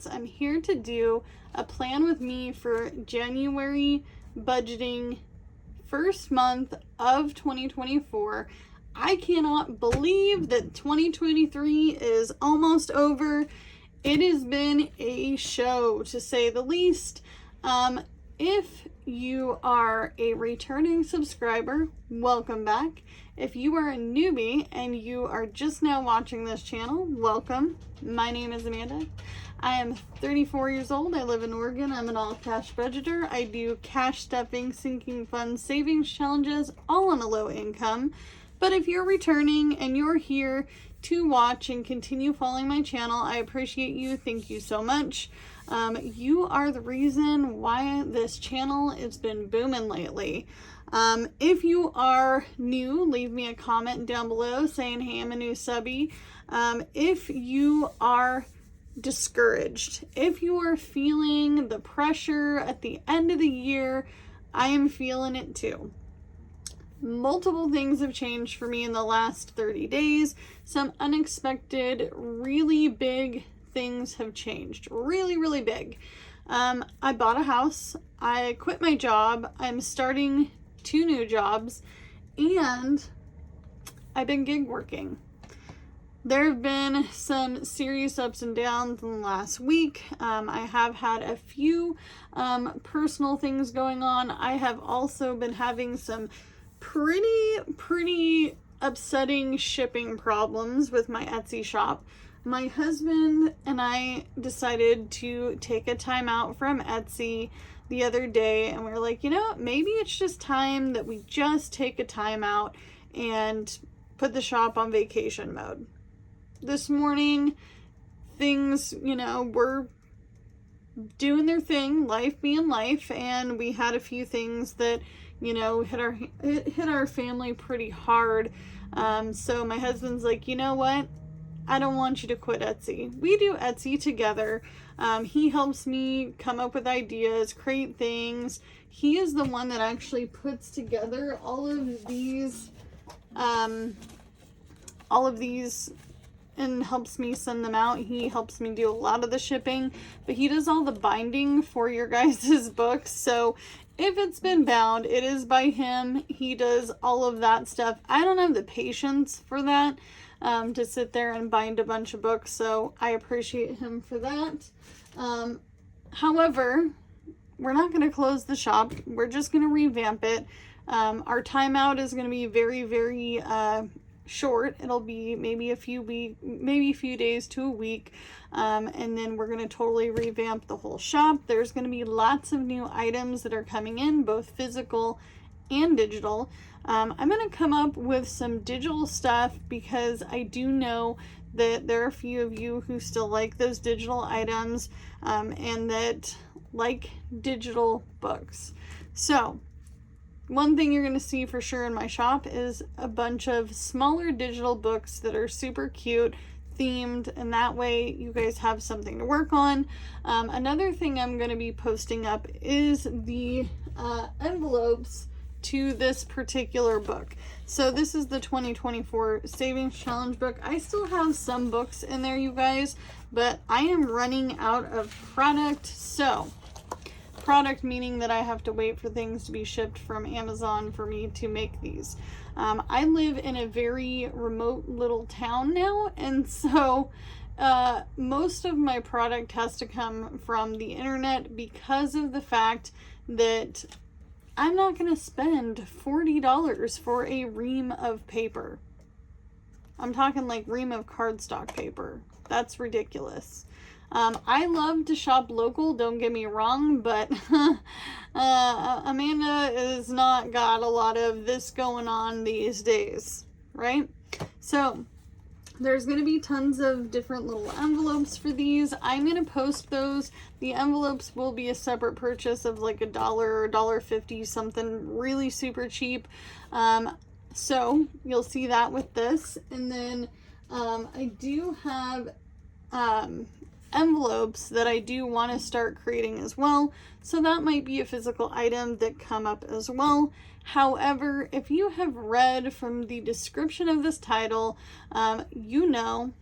favorites. I'm here to do a plan with me for January budgeting, first month of 2024. I cannot believe that 2023 is almost over. It has been a show, to say the least. If you are a returning subscriber, welcome back. If you are a newbie and you are just now watching this channel, welcome. My name is Amanda. I am 34 years old. I live in Oregon. I'm an all-cash budgeter. I do cash stuffing, sinking funds, savings challenges, all on a low income. But if you're returning and you're here to watch and continue following my channel, I appreciate you. Thank you so much. You are the reason why this channel has been booming lately. If you are new, leave me a comment down below saying, hey, I'm a new subby. If you are discouraged, if you are feeling the pressure at the end of the year, I am feeling it too. Multiple things have changed for me in the last 30 days. Some unexpected, really big things have changed. Really, really big. I bought a house. I quit my job. I'm starting 2 new jobs. And I've been gig working. There have been some serious ups and downs in the last week. I have had a few personal things going on. I have also been having some pretty upsetting shipping problems with my Etsy shop. My husband and I decided to take a time out from Etsy the other day, and we were like, you know, maybe it's just time that we just take a time out and put the shop on vacation mode. This morning, things, were doing their thing, life being life, and we had a few things that hit our family pretty hard. So my husband's like, you know what? I don't want you to quit Etsy. We do Etsy together. He helps me come up with ideas, create things. He is the one that actually puts together all of these and helps me send them out. He helps me do a lot of the shipping, but he does all the binding for your guys' books. So if it's been bound, it is by him. He does all of that stuff. I don't have the patience for that, to sit there and bind a bunch of books, so I appreciate him for that. However, we're not going to close the shop. We're just going to revamp it. Our timeout is going to be very, very short. It'll be maybe a few days to a week, and then we're going to totally revamp the whole shop. There's going to be lots of new items that are coming in, both physical and digital. I'm going to come up with some digital stuff because I do know that there are a few of you who still like those digital items, and that like digital books. So one thing you're going to see for sure in my shop is a bunch of smaller digital books that are super cute, themed, and that way you guys have something to work on. Another thing I'm going to be posting up is the envelopes to this particular book. So this is the 2024 Savings Challenge book. I still have some books in there, you guys, but I am running out of product. So product meaning that I have to wait for things to be shipped from Amazon for me to make these. I live in a very remote little town now, and so most of my product has to come from the internet because of the fact that I'm not going to spend $40 for a ream of paper. I'm talking like ream of cardstock paper. That's ridiculous. I love to shop local, don't get me wrong, but Amanda has not got a lot of this going on these days, right? So there's going to be tons of different little envelopes for these. I'm going to post those. The envelopes will be a separate purchase of like $1 or $1.50, something really super cheap. So you'll see that with this. And then I do have envelopes that I do want to start creating as well. So that might be a physical item that come up as well. However, if you have read from the description of this title, you know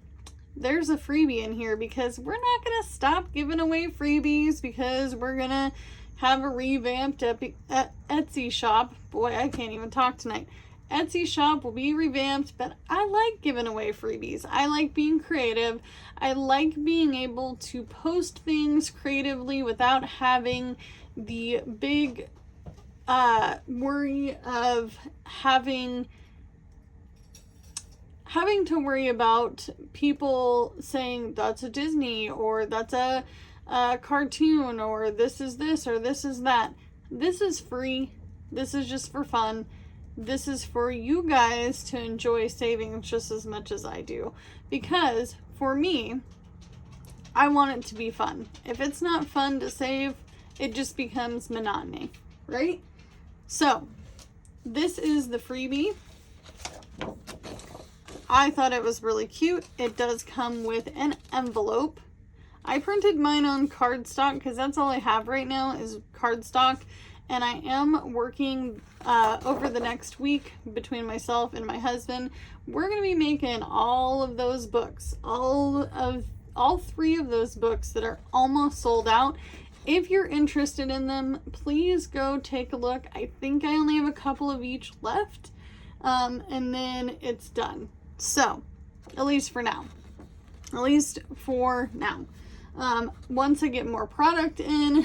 there's a freebie in here, because we're not going to stop giving away freebies because we're going to have a revamped Etsy shop. Boy, I can't even talk tonight. Etsy shop will be revamped, but I like giving away freebies. I like being creative. I like being able to post things creatively without having the big worry of having to worry about people saying that's a Disney, or that's a cartoon, or this is this, or this is that. This is free. This is just for fun. This is for you guys to enjoy savings just as much as I do. Because for me, I want it to be fun. If it's not fun to save, it just becomes monotony, right? So, this is the freebie. I thought it was really cute. It does come with an envelope. I printed mine on cardstock because that's all I have right now is cardstock. And I am working over the next week between myself and my husband. We're going to be making all of those books, all 3 of those books that are almost sold out. If you're interested in them, please go take a look. I think I only have a couple of each left, and then it's done. So, at least for now. Once I get more product in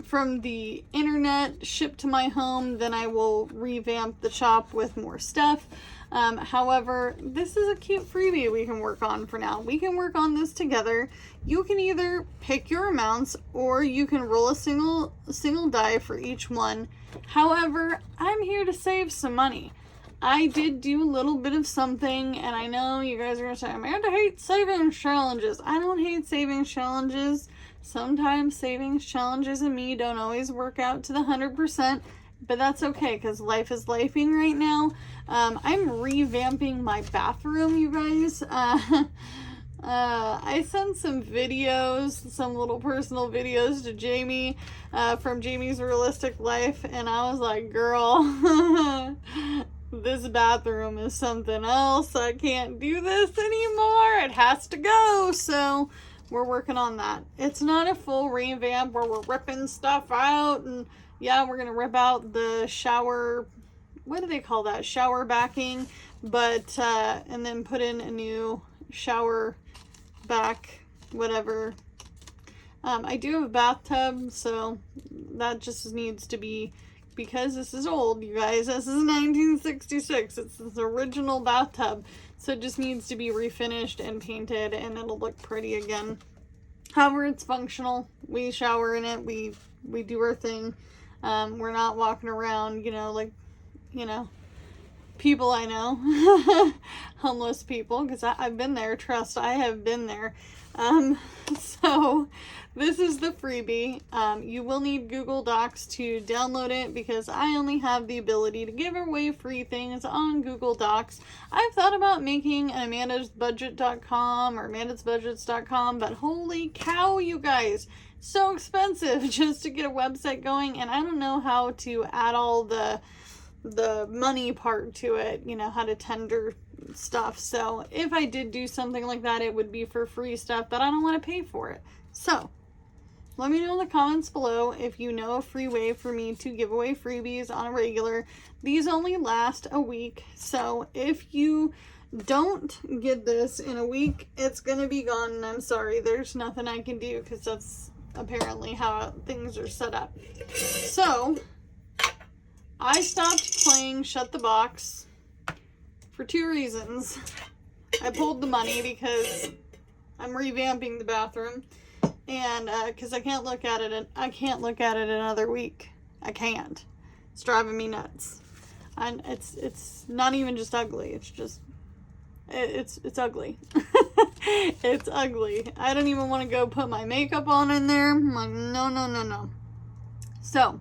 from the internet shipped to my home, then I will revamp the shop with more stuff. However, this is a cute freebie we can work on for now. We can work on this together. You can either pick your amounts, or you can roll a single die for each one. However, I'm here to save some money. I did do a little bit of something, and I know you guys are going to say, Amanda hates savings challenges. I don't hate savings challenges. Sometimes savings challenges and me don't always work out to the 100%, but that's okay because life is lifing right now. I'm revamping my bathroom, you guys. I sent some videos, some little personal videos to Jamie from Jamie's Realistic Life, and I was like, girl, this bathroom is something else. I can't do this anymore. It has to go. So we're working on that. It's not a full revamp where we're ripping stuff out, and yeah, we're going to rip out the shower, what do they call that? Shower backing, but, and then put in a new shower back, whatever. I do have a bathtub, so that just needs to be, because this is old, you guys. This is 1966. It's this original bathtub. So it just needs to be refinished and painted, and it'll look pretty again. However, it's functional. We shower in it. We do our thing. We're not walking around, people I know. Homeless people, because I've been there. Trust, I have been there. So this is the freebie. You will need Google Docs to download it, because I only have the ability to give away free things on Google Docs. I've thought about making an amandasbudget.com or amandasbudgets.com, but holy cow, you guys, so expensive just to get a website going, and I don't know how to add all the money part to it, how to tender stuff. So if I did do something like that, it would be for free stuff, but I don't want to pay for it. So let me know in the comments below if you know a free way for me to give away freebies on a regular. These only last a week, so if you don't get this in a week, it's gonna be gone, and I'm sorry. There's nothing I can do, because that's apparently how things are set up. So I stopped playing Shut the Box for 2 reasons. I pulled the money because I'm revamping the bathroom, and because I can't look at it another week. I can't. It's driving me nuts. And it's not even just ugly. It's just it's ugly. It's ugly. I don't even want to go put my makeup on in there. I'm like, no. So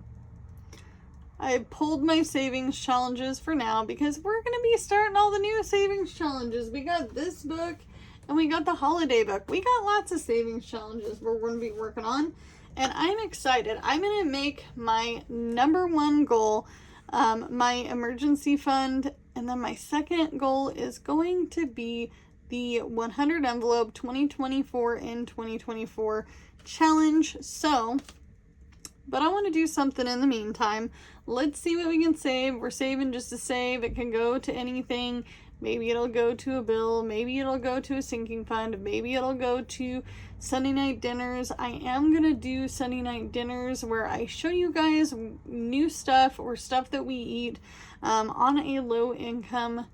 I pulled my savings challenges for now, because we're going to be starting all the new savings challenges. We got this book, and we got the holiday book. We got lots of savings challenges we're going to be working on, and I'm excited. I'm going to make my number 1 goal my emergency fund, and then my second goal is going to be the 100 envelope 2024 and 2024 challenge. So, but I want to do something in the meantime. Let's see what we can save. We're saving just to save. It can go to anything. Maybe it'll go to a bill. Maybe it'll go to a sinking fund. Maybe it'll go to Sunday night dinners. I am going to do Sunday night dinners where I show you guys new stuff or stuff that we eat on a low income.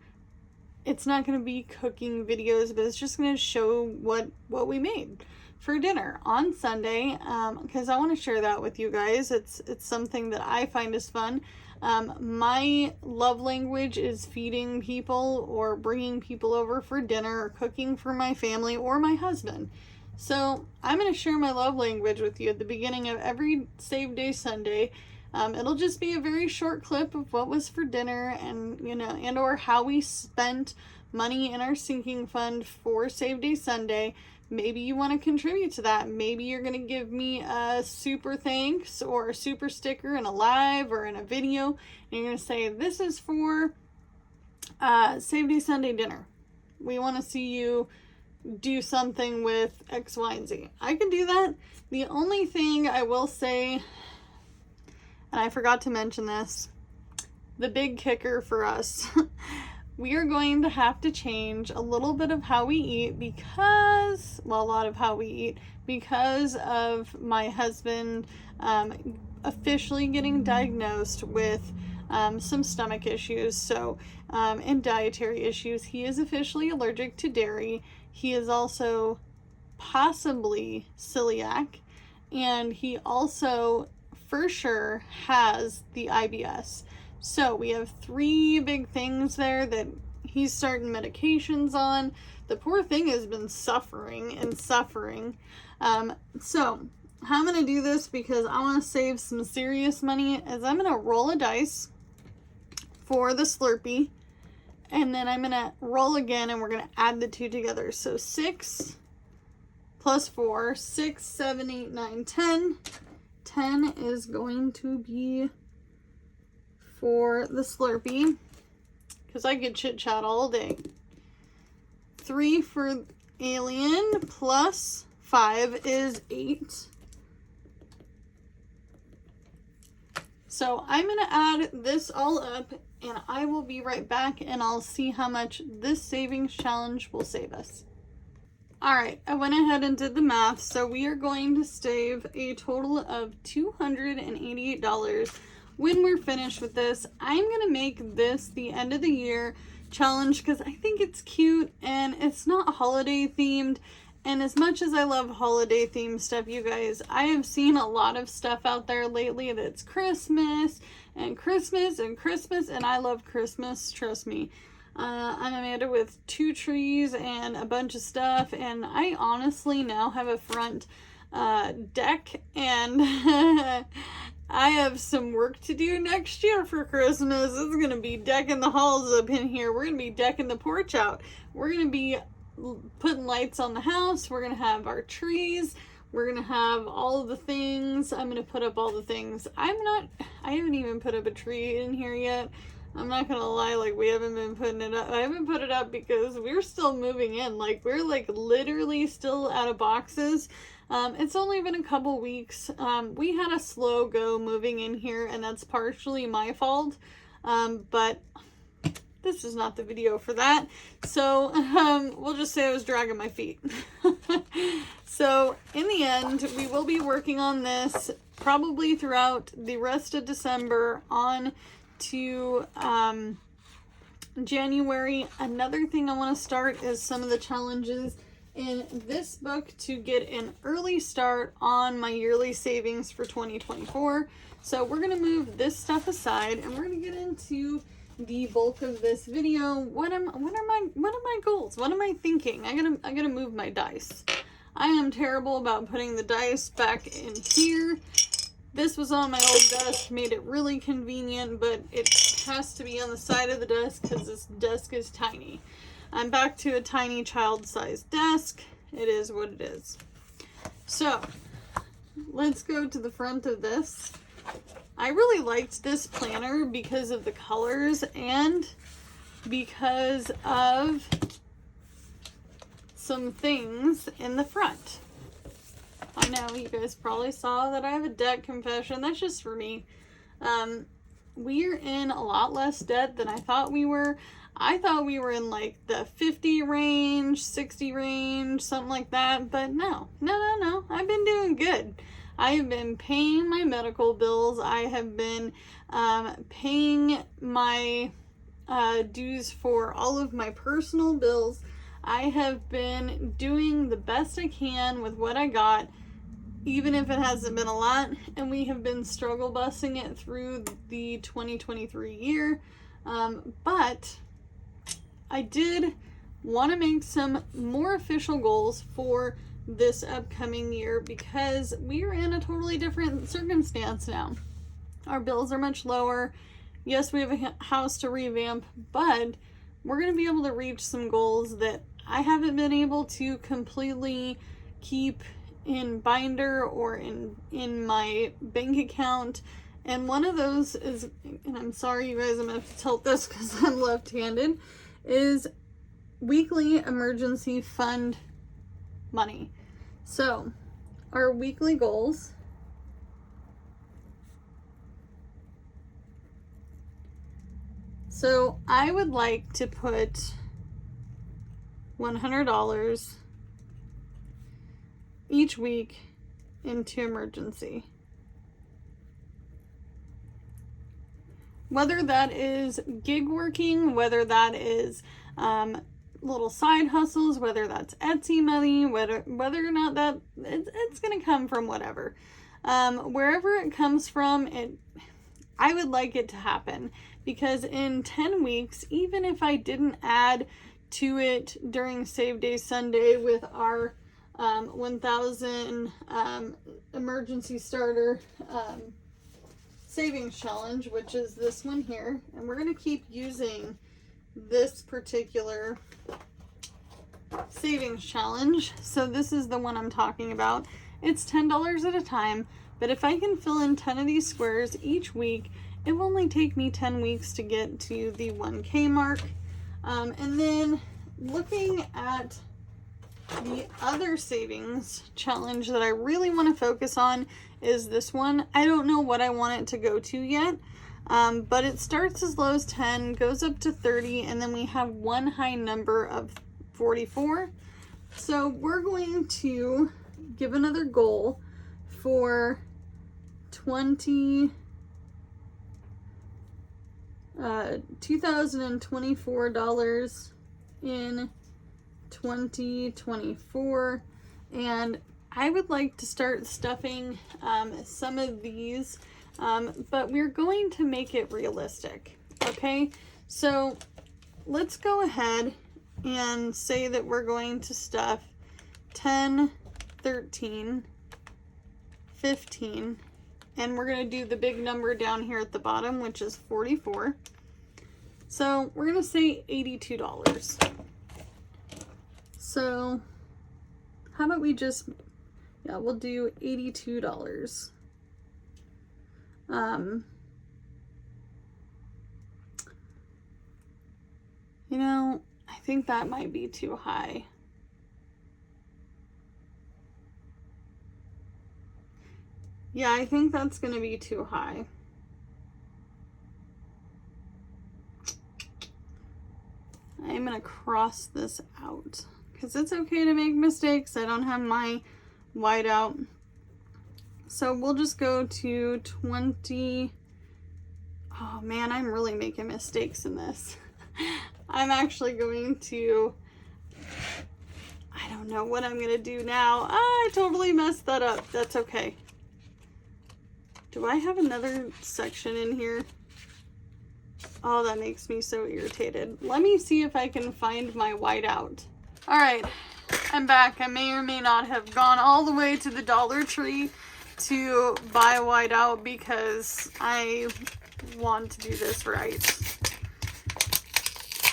It's not going to be cooking videos, but it's just going to show what we made for dinner on Sunday, because I want to share that with you guys. It's something that I find is fun. My love language is feeding people or bringing people over for dinner or cooking for my family or my husband. So I'm going to share my love language with you at the beginning of every Save Day Sunday. It'll just be a very short clip of what was for dinner and, and or how we spent money in our sinking fund for Save Day Sunday. Maybe you want to contribute to that. Maybe you're going to give me a super thanks or a super sticker in a live or in a video. And you're going to say, this is for Save Day Sunday dinner. We want to see you do something with X, Y, and Z. I can do that. The only thing I will say, and I forgot to mention this, the big kicker for us, we are going to have to change a little bit of how we eat because, well, a lot of how we eat because of my husband officially getting diagnosed with some stomach issues. So, and dietary issues. He is officially allergic to dairy. He is also possibly celiac, and he also for sure has the IBS. So we have 3 big things there that he's starting medications on. The poor thing has been suffering and suffering. So how I'm going to do this, because I want to save some serious money, is I'm going to roll a dice for the Slurpee. And then I'm going to roll again, and we're going to add the 2 together. So 6 plus 4, 6, 7, 8, 9, 10. 10 is going to be for the Slurpee, because I could chit chat all day. 3 for Alien plus 5 is 8. So I'm going to add this all up, and I will be right back, and I'll see how much this savings challenge will save us. Alright, I went ahead and did the math, so we are going to save a total of $288 when we're finished with this. I'm going to make this the end of the year challenge because I think it's cute and it's not holiday themed. And as much as I love holiday themed stuff, you guys, I have seen a lot of stuff out there lately that's Christmas and Christmas and Christmas, and I love Christmas, trust me. I'm Amanda with 2 trees and a bunch of stuff, and I honestly now have a front deck, and I have some work to do next year for Christmas. It's going to be decking the halls up in here. We're going to be decking the porch out. We're going to be putting lights on the house. We're going to have our trees. We're going to have all of the things. I'm going to put up all the things. I haven't even put up a tree in here yet. I'm not going to lie, like, we haven't been putting it up. I haven't put it up because we're still moving in. Like, we're, like, literally still out of boxes. It's only been a couple weeks. We had a slow go moving in here, and that's partially my fault. But this is not the video for that. So, we'll just say I was dragging my feet. So, in the end, we will be working on this probably throughout the rest of December on to January. Another thing I want to start is some of the challenges in this book to get an early start on my yearly savings for 2024. So we're going to move this stuff aside, and we're going to get into the bulk of this video. What are my goals? What am I thinking? I gotta move my dice. I am terrible about putting the dice back in here. This was on my old desk, made it really convenient, but it has to be on the side of the desk because this desk is tiny. I'm back to a tiny child-sized desk. It is what it is. So, let's go to the front of this. I really liked this planner because of the colors and because of some things in the front. I know you guys probably saw that I have a debt confession. That's just for me. We're in a lot less debt than I thought we were. I thought we were in like the 50 range, 60 range, something like that. But no. I've been doing good. I have been paying my medical bills. I have been paying my dues for all of my personal bills. I have been doing the best I can with what I got, even if it hasn't been a lot, and we have been struggle busing it through the 2023 year. But I did want to make some more official goals for this upcoming year because we are in a totally different circumstance now. Our bills are much lower. Yes, we have a house to revamp, but we're going to be able to reach some goals that I haven't been able to completely keep in binder or in my bank account. And one of those is, and I'm sorry you guys, I'm going to have to tilt this because I'm left-handed, is weekly emergency fund money. So our weekly goals, so I would like to put $100 each week into emergency. Whether that is gig working, whether that is little side hustles, whether that's Etsy money, whether or not that it's going to come from whatever. Wherever it comes from, I would like it to happen, because in 10 weeks, even if I didn't add to it during Save Day Sunday with our 1,000 emergency starter savings challenge, which is this one here, and we're going to keep using this particular savings challenge. So this is the one I'm talking about. It's $10 at a time, but if I can fill in 10 of these squares each week, it will only take me 10 weeks to get to the 1K mark. And then looking at the other savings challenge that I really want to focus on is this one. I don't know what I want it to go to yet, but it starts as low as 10, goes up to 30, and then we have one high number of 44. So we're going to give another goal for $2,024 in 2024, and I would like to start stuffing some of these, but we're going to make it realistic. Okay, so let's go ahead and say that we're going to stuff 10, 13, 15, and we're going to do the big number down here at the bottom, which is 44. So we're going to say $82. So how about we just, we'll do $82. You know, I think that might be too high. Yeah, I think that's going to be too high. I'm going to cross this out because it's okay to make mistakes. I don't have my whiteout. So we'll just go to 20. Oh man, I'm really making mistakes in this. I'm actually going to, I don't know what I'm going to do now. I totally messed that up. That's okay. Do I have another section in here? Oh, that makes me so irritated. Let me see if I can find my whiteout. All right, I'm back. I may or may not have gone all the way to the Dollar Tree to buy whiteout because I want to do this right.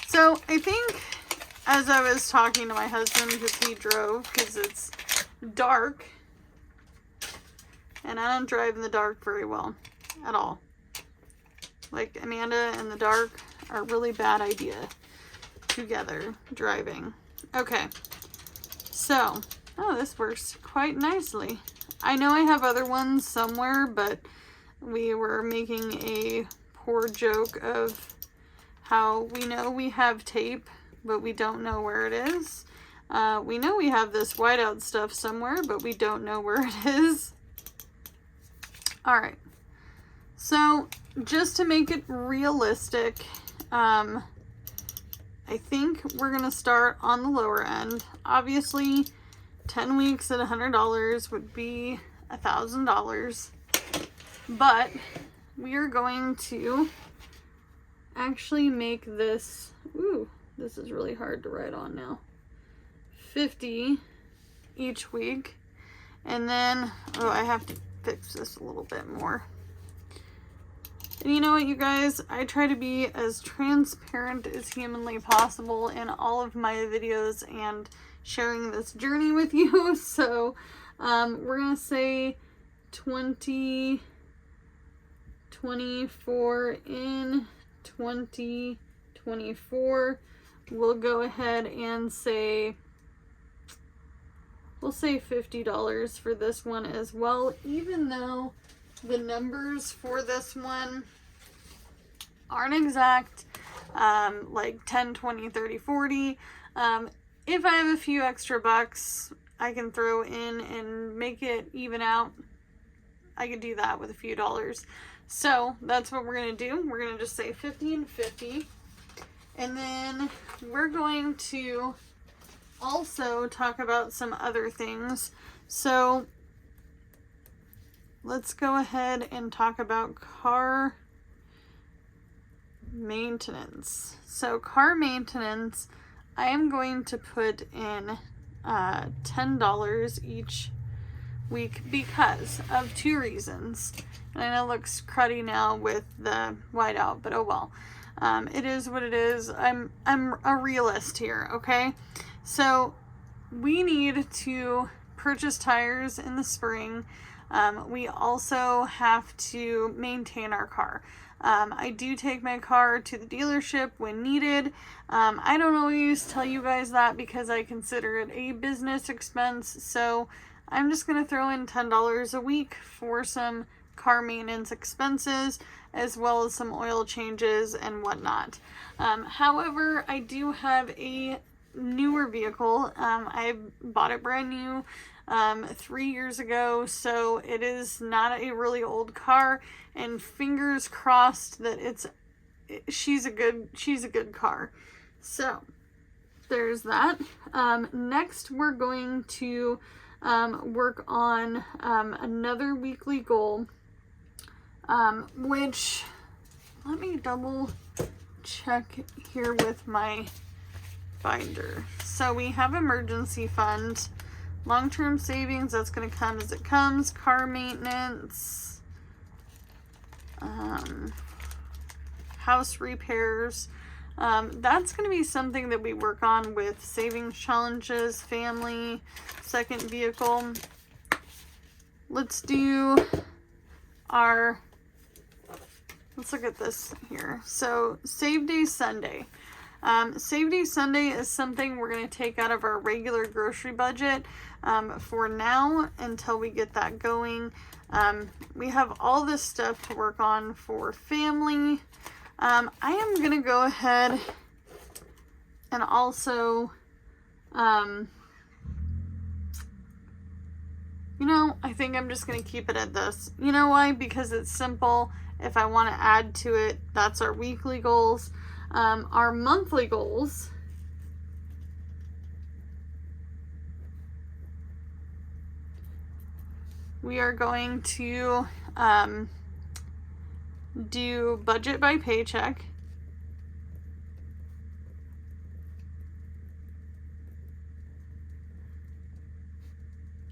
So I think as I was talking to my husband, because he drove, because it's dark, and I don't drive in the dark very well at all. Like Amanda and the dark are a really bad idea together driving. Okay, So, oh, this works quite nicely. I know I have other ones somewhere, but we were making a poor joke of how we know we have tape, but we don't know where it is. We know we have this whiteout stuff somewhere, but we don't know where it is. All right. So just to make it realistic, I think we're going to start on the lower end. Obviously, 10 weeks at $100 would be $1,000. But we are going to actually make this, ooh, this is really hard to write on now, 50 each week. And then, oh, I have to fix this a little bit more. And you know what, you guys? I try to be as transparent as humanly possible in all of my videos and sharing this journey with you. So we're going to say 20, 24 in 2024. We'll go ahead and say, we'll say $50 for this one as well, even though the numbers for this one aren't exact, like 10, 20, 30, 40. If I have a few extra bucks I can throw in and make it even out, I could do that with a few dollars. So that's what we're going to do. We're going to just say 50 and 50. And then we're going to also talk about some other things. So let's go ahead and talk about car maintenance. So car maintenance, I am going to put in $10 each week because of two reasons. And I know it looks cruddy now with the whiteout, but oh well. It is what it is. I'm a realist here, okay? So we need to purchase tires in the spring. We also have to maintain our car. I do take my car to the dealership when needed. I don't always tell you guys that because I consider it a business expense. So I'm just going to throw in $10 a week for some car maintenance expenses, as well as some oil changes and whatnot. However, I do have a newer vehicle. I bought it brand new 3 years ago, so it is not a really old car, and fingers crossed that she's a good car. So there's that. Next we're going to work on another weekly goal, which, let me double check here with my binder. So we have emergency fund, long-term savings, that's going to come as it comes, car maintenance, house repairs. That's going to be something that we work on with savings challenges, family, second vehicle. Let's do let's look at this here. So Save Day Sunday. Save Day Sunday is something we're going to take out of our regular grocery budget for now until we get that going. We have all this stuff to work on for family. I am going to go ahead and also, I think I'm just going to keep it at this. You know why? Because it's simple. If I want to add to it, that's our weekly goals. Our monthly goals, we are going to do budget by paycheck.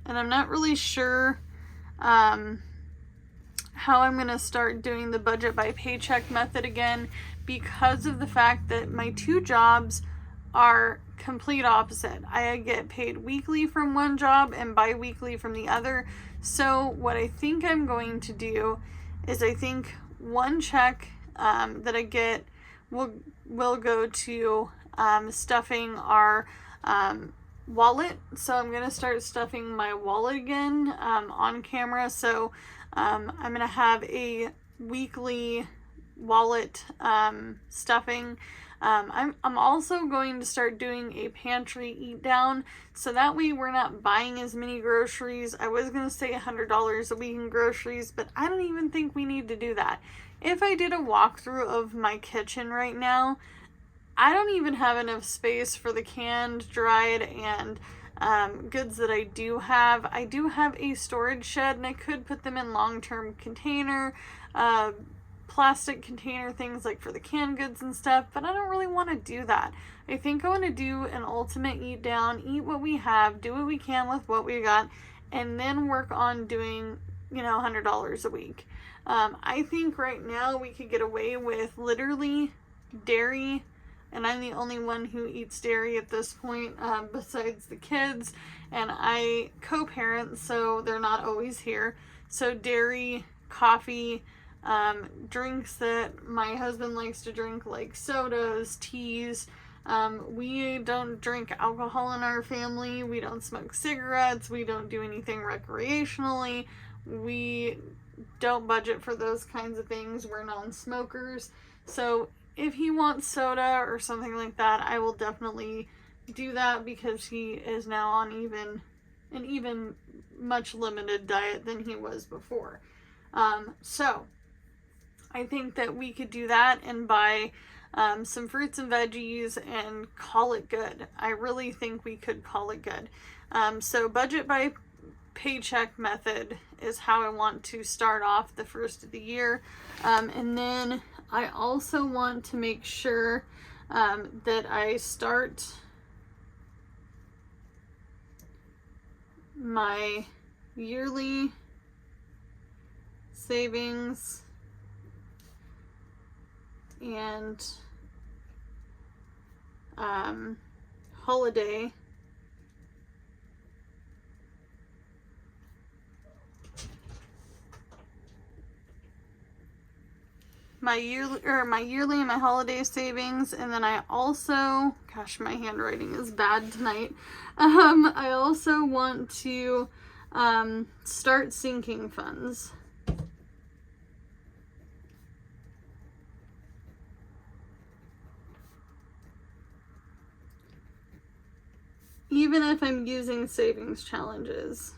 And I'm not really sure how I'm going to start doing the budget by paycheck method again, because of the fact that my two jobs are complete opposite. I get paid weekly from one job and bi-weekly from the other. So what I think I'm going to do is, I think one check that I get will go to stuffing our wallet. So I'm going to start stuffing my wallet again on camera. So I'm going to have a weekly wallet stuffing. I'm also going to start doing a pantry eat down, so that way we're not buying as many groceries. I was going to say $100 a week in groceries, but I don't even think we need to do that. If I did a walkthrough of my kitchen right now, I don't even have enough space for the canned, dried, and goods that I do have. I do have a storage shed, and I could put them in long-term container, plastic container things like for the canned goods and stuff, but I don't really want to do that. I think I want to do an ultimate eat down, eat what we have, do what we can with what we got, and then work on doing, $100 a week. I think right now we could get away with literally dairy, and I'm the only one who eats dairy at this point, besides the kids, and I co-parent, so they're not always here. So dairy, coffee, drinks that my husband likes to drink, like sodas, teas. We don't drink alcohol in our family. We don't smoke cigarettes. We don't do anything recreationally. We don't budget for those kinds of things. We're non-smokers. So if he wants soda or something like that, I will definitely do that, because he is now on an even much limited diet than he was before. So I think that we could do that and buy some fruits and veggies and call it good. I really think we could call it good. So budget by paycheck method is how I want to start off the first of the year. And then I also want to make sure that I start my yearly savings and holiday my yearly and my holiday savings. And then I also, gosh, my handwriting is bad tonight. I also want to start sinking funds. Even if I'm using savings challenges.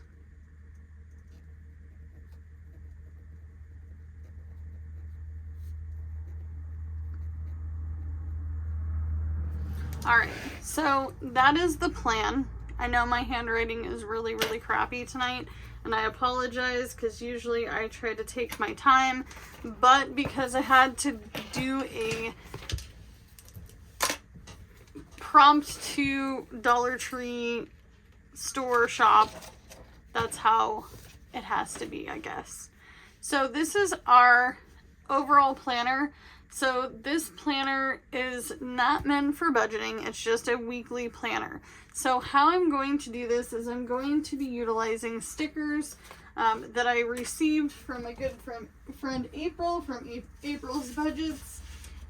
Alright, so that is the plan. I know my handwriting is really, really crappy tonight, and I apologize, because usually I try to take my time, but because I had to do a prompt to Dollar Tree store shop, that's how it has to be, I guess. So this is our overall planner. So this planner is not meant for budgeting, it's just a weekly planner. So how I'm going to do this is I'm going to be utilizing stickers that I received from a good friend April, from April's Budgets,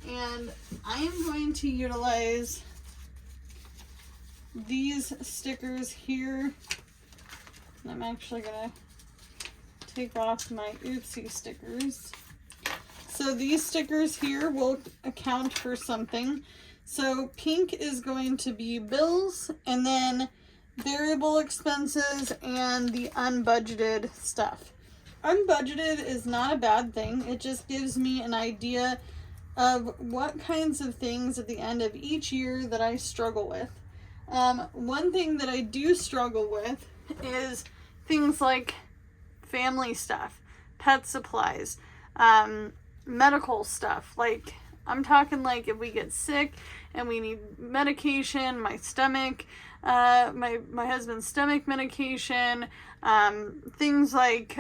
and I am going to utilize these stickers here. I'm actually going to take off my oopsie stickers. So these stickers here will account for something. So pink is going to be bills, and then variable expenses and the unbudgeted stuff. Unbudgeted is not a bad thing. It just gives me an idea of what kinds of things at the end of each year that I struggle with. One thing that I do struggle with is things like family stuff, pet supplies, medical stuff. Like, I'm talking like if we get sick and we need medication, my stomach, my husband's stomach medication, things like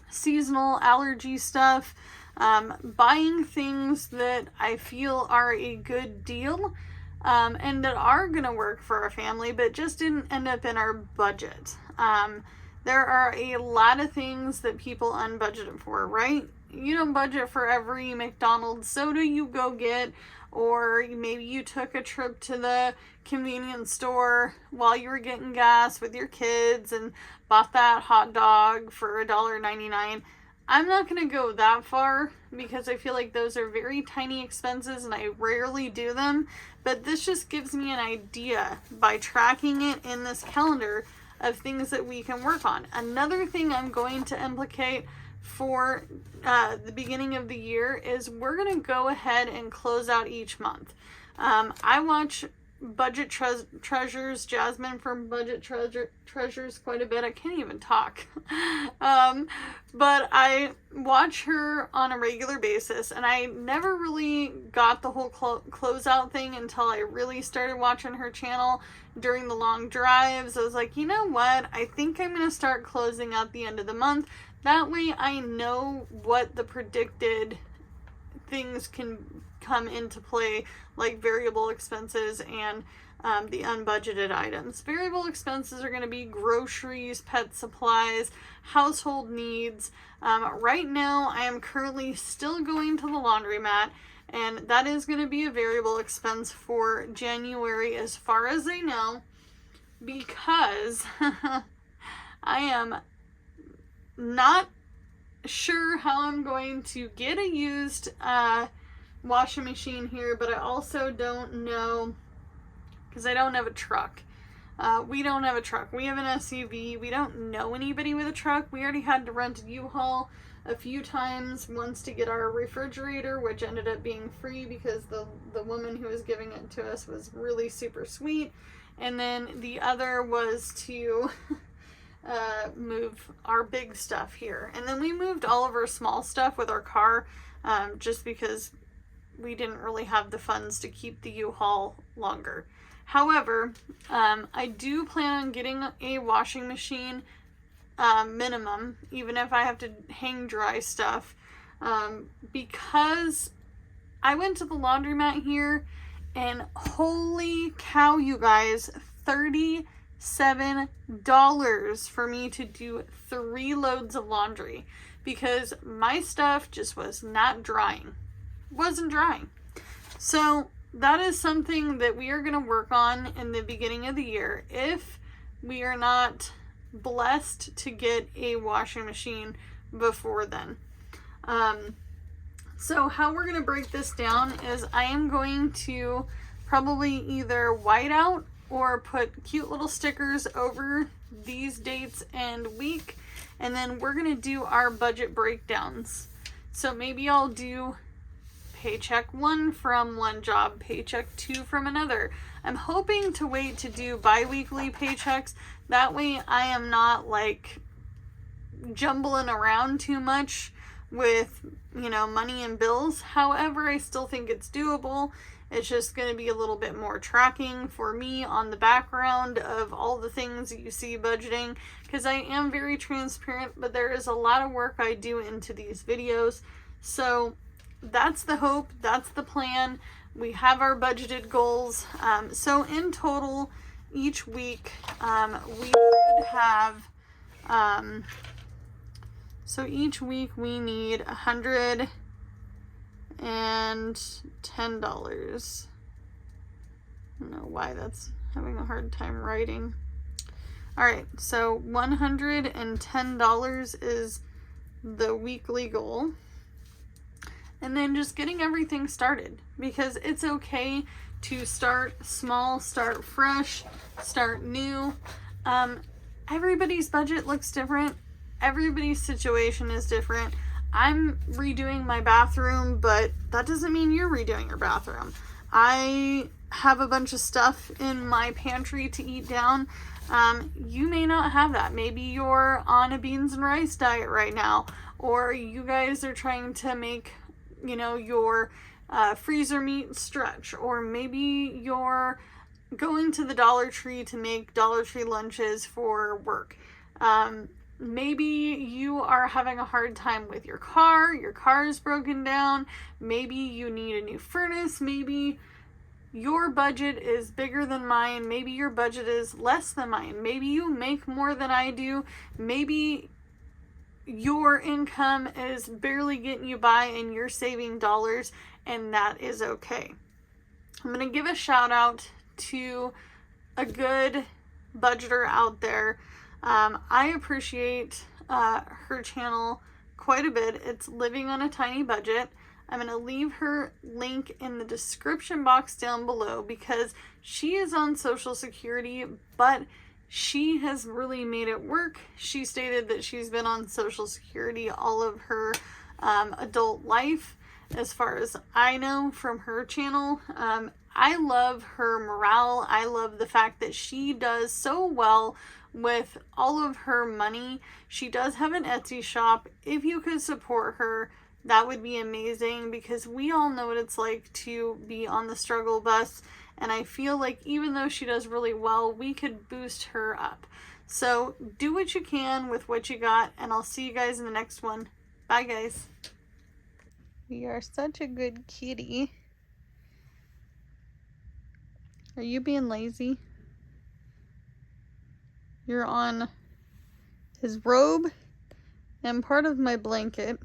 seasonal allergy stuff, buying things that I feel are a good deal, and that are gonna work for our family, but just didn't end up in our budget. There are a lot of things that people unbudget for, right? You don't budget for every McDonald's soda you go get, or maybe you took a trip to the convenience store while you were getting gas with your kids and bought that hot dog for $1.99. I'm not going to go that far because I feel like those are very tiny expenses and I rarely do them. But this just gives me an idea by tracking it in this calendar of things that we can work on. Another thing I'm going to implicate for the beginning of the year is we're going to go ahead and close out each month. I watch Budget Treasures, Jasmine from Budget Treasures quite a bit. I can't even talk. But I watch her on a regular basis, and I never really got the whole closeout thing until I really started watching her channel during the long drives. I was like, you know what? I think I'm going to start closing out the end of the month. That way I know what the predicted things can come into play, like variable expenses and the unbudgeted items. Variable expenses are going to be groceries, pet supplies, household needs. Right now, I am currently still going to the laundromat, and that is going to be a variable expense for January as far as I know, because I am not sure how I'm going to get a used washing machine here, but I also don't know, because I don't have a truck. We don't have a truck. We have an SUV. We don't know anybody with a truck. We already had to rent a U-Haul a few times, once to get our refrigerator, which ended up being free because the woman who was giving it to us was really super sweet. And then the other was to move our big stuff here. And then we moved all of our small stuff with our car, just because we didn't really have the funds to keep the U-Haul longer. However, I do plan on getting a washing machine, minimum, even if I have to hang dry stuff, because I went to the laundromat here and holy cow, you guys, $37 for me to do 3 loads of laundry because my stuff just was not drying. Wasn't drying. So that is something that we are going to work on in the beginning of the year if we are not blessed to get a washing machine before then. So how we're going to break this down is I am going to probably either white out or put cute little stickers over these dates and week, and then we're going to do our budget breakdowns. So maybe I'll do paycheck 1 from one job, paycheck 2 from another. I'm hoping to wait to do bi-weekly paychecks. That way I am not like jumbling around too much with, money and bills. However, I still think it's doable. It's just going to be a little bit more tracking for me on the background of all the things that you see budgeting, because I am very transparent, but there is a lot of work I do into these videos. So that's the hope. That's the plan. We have our budgeted goals. So in total, each week, we should have, so each week we need $110. I don't know why that's having a hard time writing. All right, so $110 is the weekly goal. And then just getting everything started, because it's okay to start small, start fresh, start new. Everybody's budget looks different. Everybody's situation is different. I'm redoing my bathroom, but that doesn't mean you're redoing your bathroom. I have a bunch of stuff in my pantry to eat down. You may not have that. Maybe you're on a beans and rice diet right now, or you guys are trying to make your freezer meat stretch, or maybe you're going to the Dollar Tree to make Dollar Tree lunches for work. Maybe you are having a hard time with your car is broken down, maybe you need a new furnace, maybe your budget is bigger than mine. Maybe your budget is less than mine. Maybe you make more than I do. Maybe your income is barely getting you by and you're saving dollars, and that is okay. I'm going to give a shout out to a good budgeter out there. I appreciate her channel quite a bit. It's Living on a Tiny Budget. I'm going to leave her link in the description box down below because she is on Social Security, but she has really made it work. She stated that she's been on Social Security all of her adult life, as far as I know from her channel. I love her morale. I love the fact that she does so well with all of her money. She does have an Etsy shop. If you could support her, that would be amazing, because we all know what it's like to be on the struggle bus. And I feel like even though she does really well, we could boost her up. So do what you can with what you got, and I'll see you guys in the next one. Bye, guys. We are such a good kitty. Are you being lazy? You're on his robe and part of my blanket,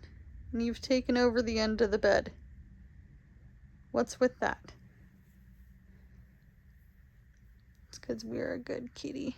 and you've taken over the end of the bed. What's with that? It's because we're a good kitty.